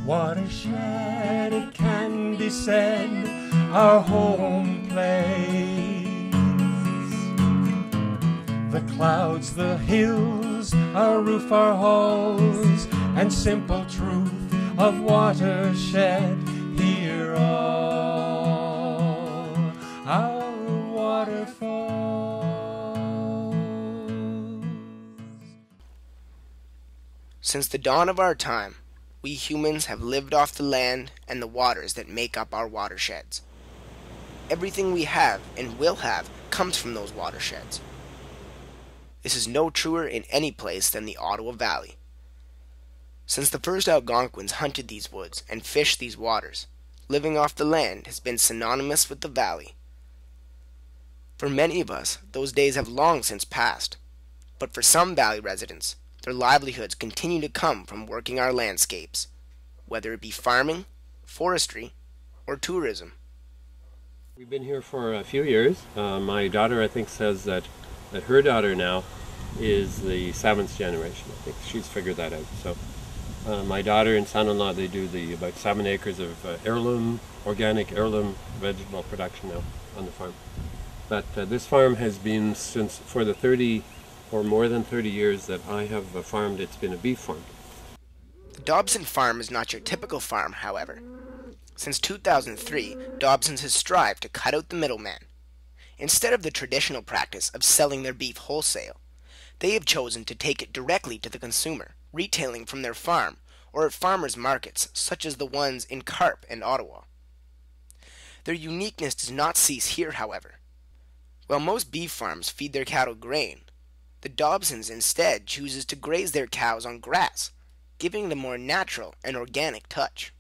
Watershed, it can be said, our home place. The clouds, the hills, our roof, our halls, and simple truth of watershed, here all our waterfalls. Since the dawn of our time, we humans have lived off the land and the waters that make up our watersheds. Everything we have and will have comes from those watersheds. This is no truer in any place than the Ottawa Valley. Since the first Algonquins hunted these woods and fished these waters, living off the land has been synonymous with the valley. For many of us, those days have long since passed, but for some valley residents, their livelihoods continue to come from working our landscapes, whether it be farming, forestry, or tourism. We've been here for a few years. My daughter, I think, says that her daughter now is the 7th generation. I think she's figured that out. So my daughter and son-in-law, they do about 7 acres of organic heirloom vegetable production now on the farm. But this farm has been for the 30 or more than 30 years that I have farmed, it's been a beef farm. The Dobson farm is not your typical farm, however. Since 2003, Dobson's has strived to cut out the middleman. Instead of the traditional practice of selling their beef wholesale, they have chosen to take it directly to the consumer, retailing from their farm or at farmers' markets such as the ones in Carp and Ottawa. Their uniqueness does not cease here, however. While most beef farms feed their cattle grain, the Dobsons instead chooses to graze their cows on grass, giving it a more natural and organic touch.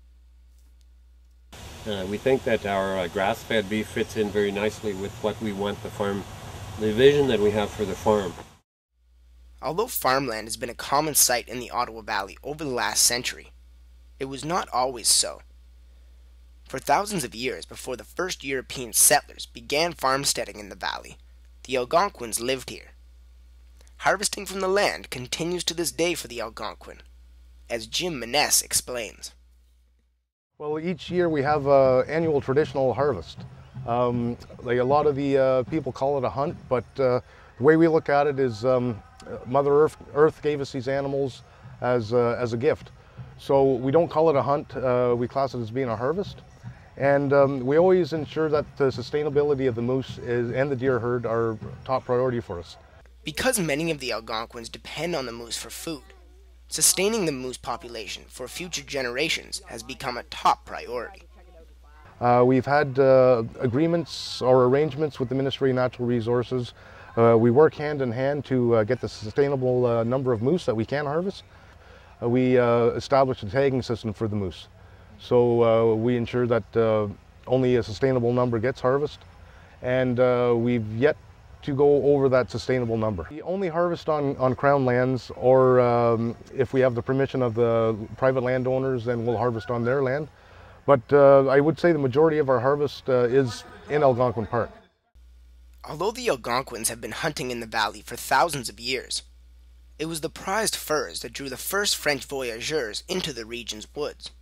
We think that our grass-fed beef fits in very nicely with what we want the vision that we have for the farm. Although farmland has been a common sight in the Ottawa Valley over the last century, it was not always so. For thousands of years before the first European settlers began farmsteading in the valley, the Algonquins lived here. Harvesting from the land continues to this day for the Algonquin, as Jim Maness explains. Well, each year we have an annual traditional harvest. A lot of the people call it a hunt, but the way we look at it is Mother Earth gave us these animals as a gift. So we don't call it a hunt, we class it as being a harvest. And we always ensure that the sustainability of the moose and the deer herd are top priority for us. Because many of the Algonquins depend on the moose for food, sustaining the moose population for future generations has become a top priority. We've had agreements or arrangements with the Ministry of Natural Resources. We work hand in hand to get the sustainable number of moose that we can harvest. We established a tagging system for the moose. So we ensure that only a sustainable number gets harvested, and we've yet to go over that sustainable number. We only harvest on Crown lands, or if we have the permission of the private landowners, then we'll harvest on their land. But I would say the majority of our harvest is in Algonquin Park. Although the Algonquins have been hunting in the valley for thousands of years, it was the prized furs that drew the first French voyageurs into the region's woods.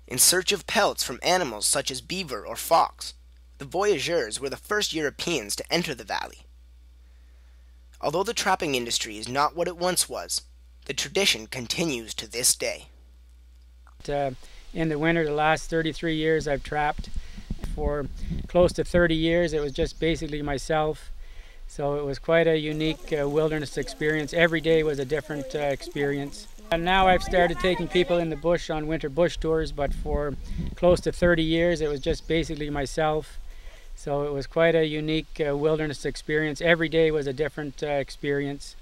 In search of pelts from animals such as beaver or fox, the voyageurs were the first Europeans to enter the valley. Although the trapping industry is not what it once was, the tradition continues to this day. In the winter, the last 33 years I've trapped. For close to 30 years it was just basically myself, so it was quite a unique wilderness experience. Every day was a different experience. And now I've started taking people in the bush on winter bush tours, but for close to 30 years it was just basically myself. So it was quite a unique wilderness experience. Every day was a different experience.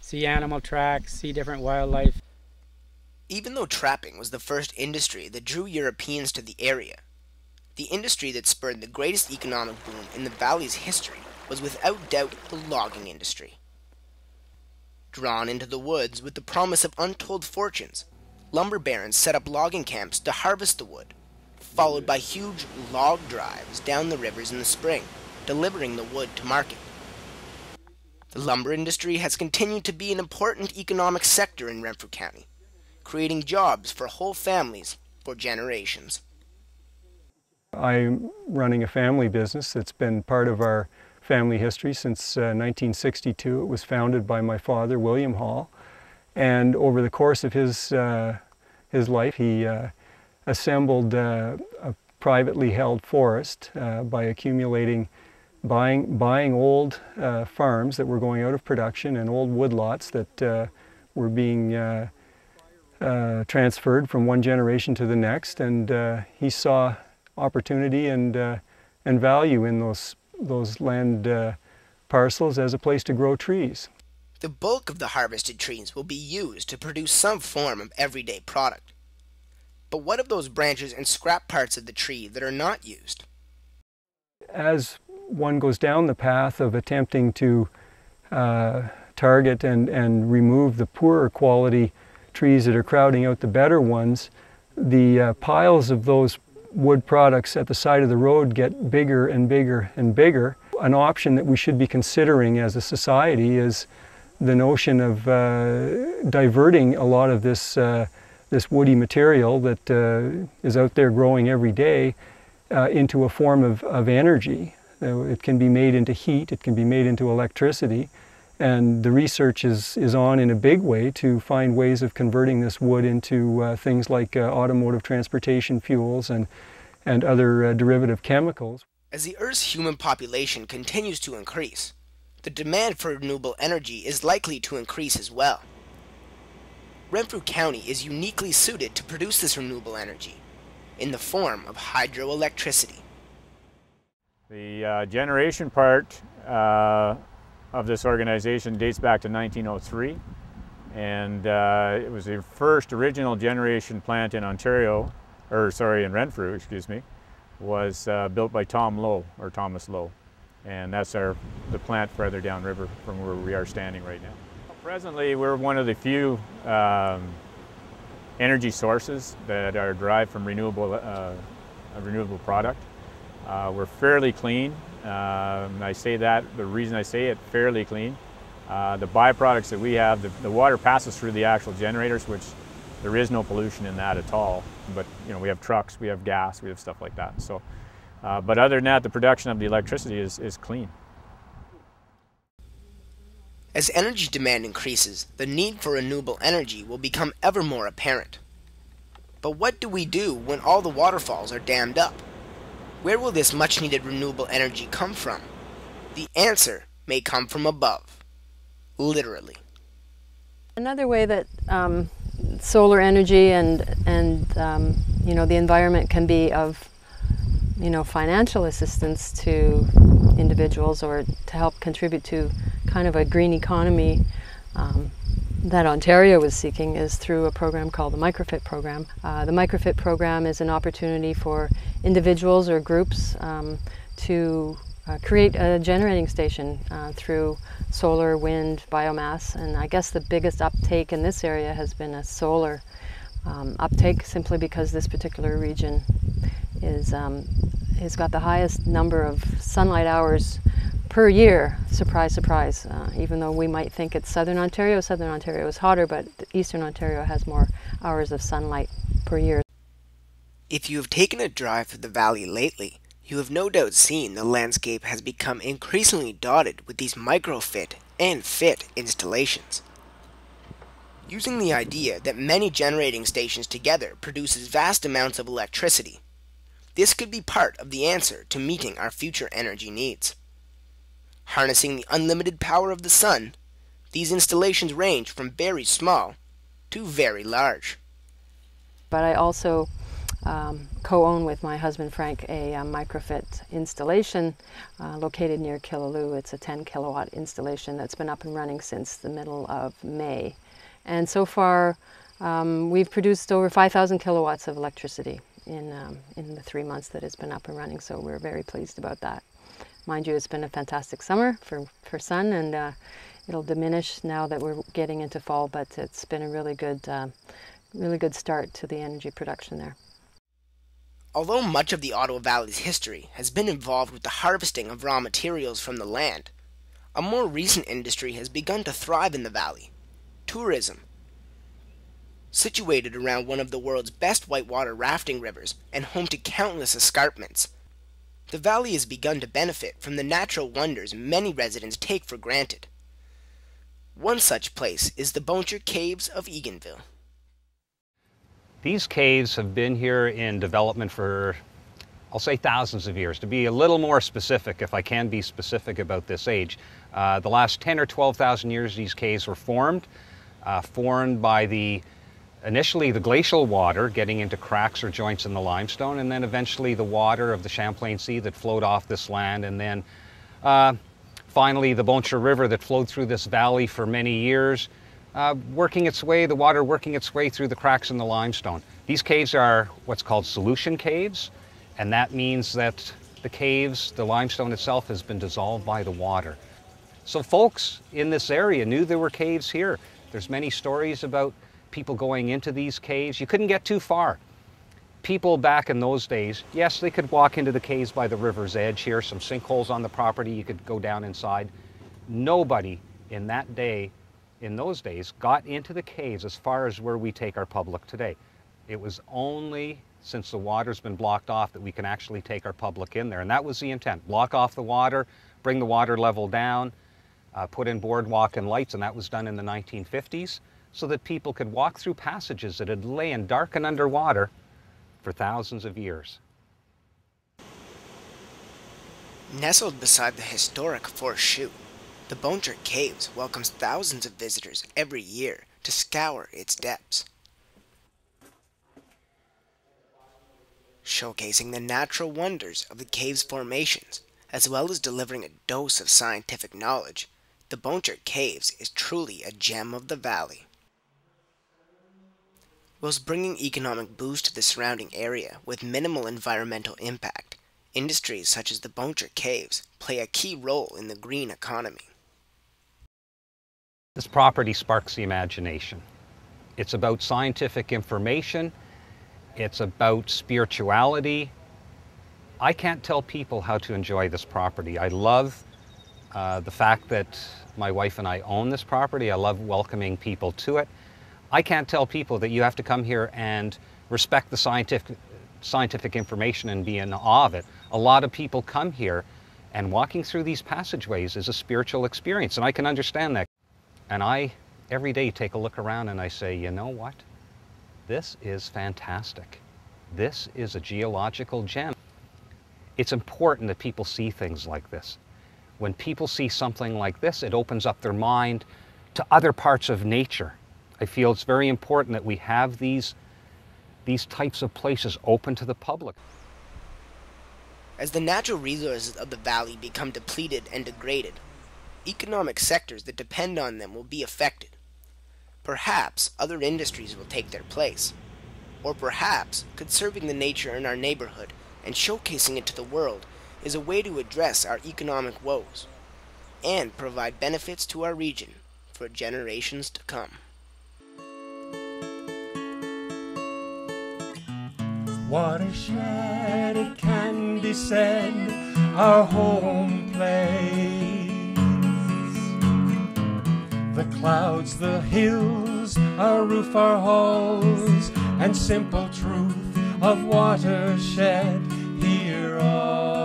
See animal tracks, see different wildlife. Even though trapping was the first industry that drew Europeans to the area, the industry that spurred the greatest economic boom in the valley's history was without doubt the logging industry. Drawn into the woods with the promise of untold fortunes, lumber barons set up logging camps to harvest the wood, followed by huge log drives down the rivers in the spring, delivering the wood to market. The lumber industry has continued to be an important economic sector in Renfrew County, creating jobs for whole families for generations. I'm running a family business that's been part of our family history since 1962. It was founded by my father, William Hall, and over the course of his life, he assembled a privately held forest by accumulating, buying old farms that were going out of production and old woodlots that were being transferred from one generation to the next, and he saw opportunity and value in those land parcels as a place to grow trees. The bulk of the harvested trees will be used to produce some form of everyday product. But what of those branches and scrap parts of the tree that are not used? As one goes down the path of attempting to target and remove the poorer quality trees that are crowding out the better ones, the piles of those wood products at the side of the road get bigger and bigger and bigger. An option that we should be considering as a society is the notion of diverting a lot of this woody material that is out there growing every day into a form of energy. It can be made into heat, it can be made into electricity, and the research is on in a big way to find ways of converting this wood into things like automotive transportation fuels and other derivative chemicals. As the Earth's human population continues to increase, the demand for renewable energy is likely to increase as well. Renfrew County is uniquely suited to produce this renewable energy in the form of hydroelectricity. The generation part of this organization dates back to 1903, and it was the first original generation plant in Ontario, in Renfrew, excuse me, was built by Thomas Lowe, and that's the plant further downriver from where we are standing right now. Presently, we're one of the few energy sources that are derived from a renewable product. We're fairly clean. I say that, the reason I say it, fairly clean. The byproducts that we have, the water passes through the actual generators, which there is no pollution in that at all. But we have trucks, we have gas, we have stuff like that. So, but other than that, the production of the electricity is clean. As energy demand increases, the need for renewable energy will become ever more apparent. But what do we do when all the waterfalls are dammed up? Where will this much-needed renewable energy come from? The answer may come from above, literally. Another way that solar energy and the environment can be of financial assistance to individuals, or to help contribute to kind of a green economy that Ontario is seeking, is through a program called the Microfit program. The Microfit program is an opportunity for individuals or groups to create a generating station through solar, wind, biomass, and I guess the biggest uptake in this area has been a solar uptake, simply because this particular region has got the highest number of sunlight hours per year. Surprise, surprise. Even though we might think it's Southern Ontario is hotter, but Eastern Ontario has more hours of sunlight per year. If you have taken a drive through the valley lately, you have no doubt seen the landscape has become increasingly dotted with these microfit and fit installations. Using the idea that many generating stations together produces vast amounts of electricity, this could be part of the answer to meeting our future energy needs. Harnessing the unlimited power of the sun, these installations range from very small to very large. But I also co-own with my husband Frank a microfit installation located near Killaloe. It's a 10 kilowatt installation that's been up and running since the middle of May. And so far we've produced over 5,000 kilowatts of electricity in the 3 months that it's been up and running, so we're very pleased about that. Mind you, it's been a fantastic summer for sun, and it'll diminish now that we're getting into fall, but it's been a really good start to the energy production there. Although much of the Ottawa Valley's history has been involved with the harvesting of raw materials from the land, a more recent industry has begun to thrive in the valley: tourism. Situated around one of the world's best whitewater rafting rivers and home to countless escarpments, the valley has begun to benefit from the natural wonders many residents take for granted. One such place is the Bonnechere Caves of Eganville. These caves have been here in development for, I'll say, thousands of years. To be a little more specific, if I can be specific about this age, the last 10 or 12,000 years these caves were formed by initially the glacial water getting into cracks or joints in the limestone, and then eventually the water of the Champlain Sea that flowed off this land, and then finally the Bonnechere River that flowed through this valley for many years, the water working its way through the cracks in the limestone. These caves are what's called solution caves, and that means that the limestone itself has been dissolved by the water. So folks in this area knew there were caves here. There's many stories about people going into these caves. You couldn't get too far. People back in those days, yes, they could walk into the caves by the river's edge here, some sinkholes on the property, you could go down inside. Nobody in those days, got into the caves as far as where we take our public today. It was only since the water's been blocked off that we can actually take our public in there, and that was the intent. Block off the water, bring the water level down, put in boardwalk and lights, and that was done in the 1950s. So that people could walk through passages that had lain dark and underwater for thousands of years. Nestled beside the historic Forest Chute, the Bonnechere Caves welcomes thousands of visitors every year to scour its depths. Showcasing the natural wonders of the cave's formations, as well as delivering a dose of scientific knowledge, the Bonnechere Caves is truly a gem of the valley. Whilst bringing economic boost to the surrounding area with minimal environmental impact, industries such as the Bonnechere Caves play a key role in the green economy. This property sparks the imagination. It's about scientific information. It's about spirituality. I can't tell people how to enjoy this property. I love the fact that my wife and I own this property. I love welcoming people to it. I can't tell people that you have to come here and respect the scientific information and be in awe of it. A lot of people come here, and walking through these passageways is a spiritual experience, and I can understand that. And I, every day, take a look around and I say, you know what? This is fantastic. This is a geological gem. It's important that people see things like this. When people see something like this, it opens up their mind to other parts of nature. I feel it's very important that we have these types of places open to the public. As the natural resources of the valley become depleted and degraded, economic sectors that depend on them will be affected. Perhaps other industries will take their place. Or perhaps conserving the nature in our neighborhood and showcasing it to the world is a way to address our economic woes and provide benefits to our region for generations to come. Watershed, it can be said, our home place. The clouds, the hills, our roof, our halls, and simple truth of watershed here are.